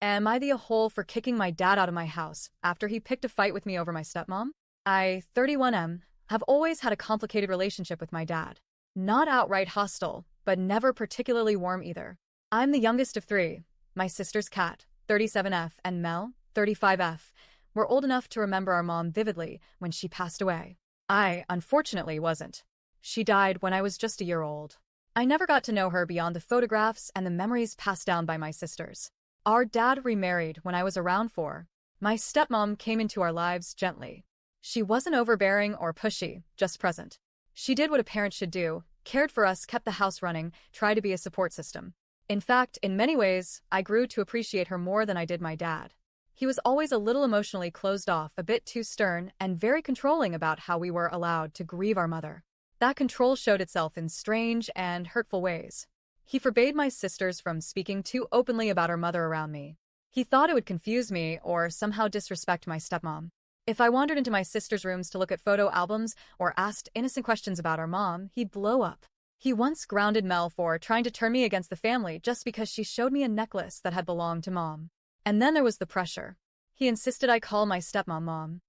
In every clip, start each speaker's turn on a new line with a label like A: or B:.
A: Am I the a-hole for kicking my dad out of my house after he picked a fight with me over my stepmom? I, 31M, have always had a complicated relationship with my dad. Not outright hostile, but never particularly warm either. I'm the youngest of three. My sisters Kat, 37F, and Mel, 35F, were old enough to remember our mom vividly when she passed away. I, unfortunately, wasn't. She died when I was just a year old. I never got to know her beyond the photographs and the memories passed down by my sisters. Our dad remarried when I was around 4. My stepmom came into our lives gently. She wasn't overbearing or pushy, just present. She did what a parent should do, cared for us, kept the house running, tried to be a support system. In fact, in many ways, I grew to appreciate her more than I did my dad. He was always a little emotionally closed off, a bit too stern, and very controlling about how we were allowed to grieve our mother. That control showed itself in strange and hurtful ways. He forbade my sisters from speaking too openly about our mother around me. He thought it would confuse me or somehow disrespect my stepmom. If I wandered into my sisters' rooms to look at photo albums or asked innocent questions about our mom, he'd blow up. He once grounded Mel for trying to turn me against the family just because she showed me a necklace that had belonged to mom. And then there was the pressure. He insisted I call my stepmom mom.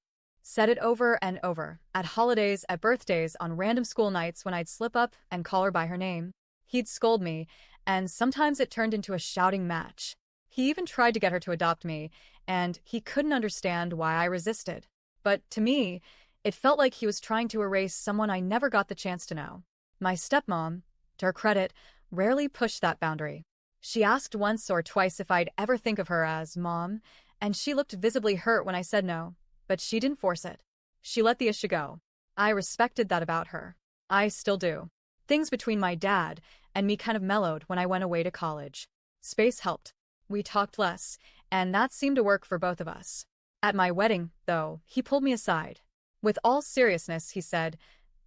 A: Said it over and over, at holidays, at birthdays, on random school nights when I'd slip up and call her by her name. He'd scold me, and sometimes it turned into a shouting match. He even tried to get her to adopt me, and he couldn't understand why I resisted. But to me, it felt like he was trying to erase someone I never got the chance to know. My stepmom, to her credit, rarely pushed that boundary. She asked once or twice if I'd ever think of her as mom, and she looked visibly hurt when I said no, but she didn't force it. She let the issue go. I respected that about her. I still do. Things between my dad and me kind of mellowed when I went away to college. Space helped. We talked less, and that seemed to work for both of us. At my wedding, though, he pulled me aside. With all seriousness, he said,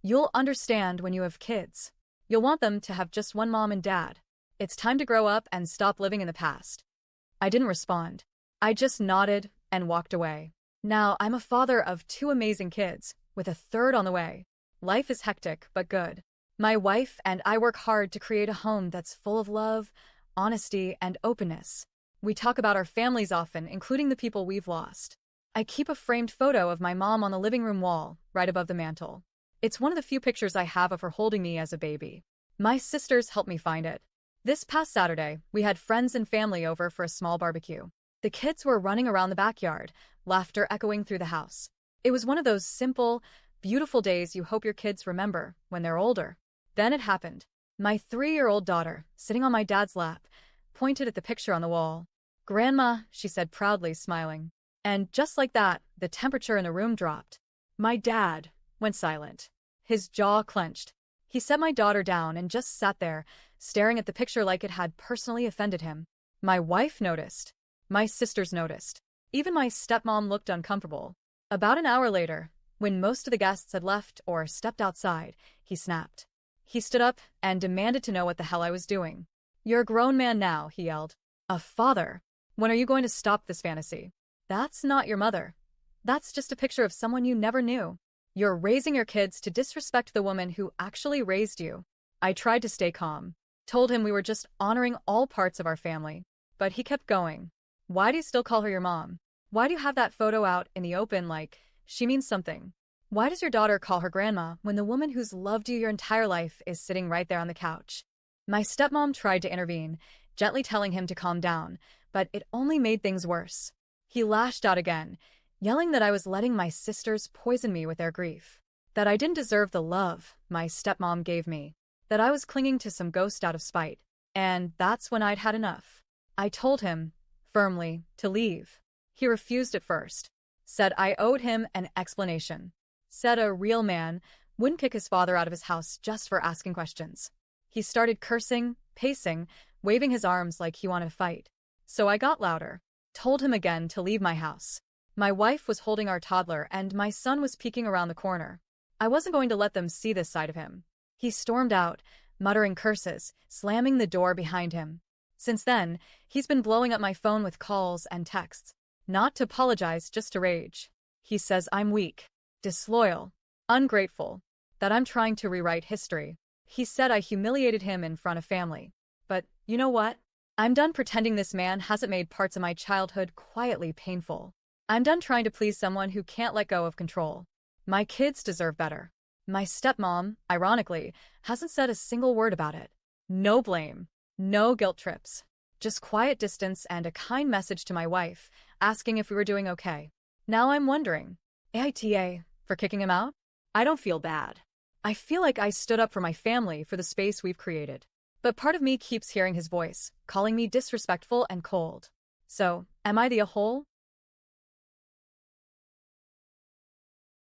A: "You'll understand when you have kids. You'll want them to have just one mom and dad. It's time to grow up and stop living in the past." I didn't respond. I just nodded and walked away. Now I'm a father of 2 amazing kids, with a third on the way. Life is hectic, but good. My wife and I work hard to create a home that's full of love, honesty, and openness. We talk about our families often, including the people we've lost. I keep a framed photo of my mom on the living room wall, right above the mantel. It's one of the few pictures I have of her holding me as a baby. My sisters helped me find it. This past Saturday, we had friends and family over for a small barbecue. The kids were running around the backyard, laughter echoing through the house. It was one of those simple, beautiful days you hope your kids remember when they're older. Then it happened. My 3-year-old daughter, sitting on my dad's lap, pointed at the picture on the wall. "Grandma," she said proudly, smiling. And just like that, the temperature in the room dropped. My dad went silent. His jaw clenched. He set my daughter down and just sat there, staring at the picture like it had personally offended him. My wife noticed. My sisters noticed. Even my stepmom looked uncomfortable. About an hour later, when most of the guests had left or stepped outside, he snapped. He stood up and demanded to know what the hell I was doing. "You're a grown man now," he yelled. "A father. When are you going to stop this fantasy? That's not your mother. That's just a picture of someone you never knew. You're raising your kids to disrespect the woman who actually raised you." I tried to stay calm. Told him we were just honoring all parts of our family. But he kept going. "Why do you still call her your mom? Why do you have that photo out in the open like she means something? Why does your daughter call her grandma when the woman who's loved you your entire life is sitting right there on the couch?" My stepmom tried to intervene, gently telling him to calm down, but it only made things worse. He lashed out again, yelling that I was letting my sisters poison me with their grief, that I didn't deserve the love my stepmom gave me, that I was clinging to some ghost out of spite, and that's when I'd had enough. I told him, firmly, to leave. He refused at first, said I owed him an explanation, said a real man wouldn't kick his father out of his house just for asking questions. He started cursing, pacing, waving his arms like he wanted to fight. So I got louder, told him again to leave my house. My wife was holding our toddler and my son was peeking around the corner. I wasn't going to let them see this side of him. He stormed out, muttering curses, slamming the door behind him. Since then, he's been blowing up my phone with calls and texts. Not to apologize, just to rage. He says I'm weak, disloyal, ungrateful, that I'm trying to rewrite history. He said I humiliated him in front of family. But you know what? I'm done pretending this man hasn't made parts of my childhood quietly painful. I'm done trying to please someone who can't let go of control. My kids deserve better. My stepmom, ironically, hasn't said a single word about it. No blame. No guilt trips. Just quiet distance and a kind message to my wife, asking if we were doing okay. Now I'm wondering, AITA, for kicking him out? I don't feel bad. I feel like I stood up for my family for the space we've created. But part of me keeps hearing his voice, calling me disrespectful and cold. So, am I the a-hole?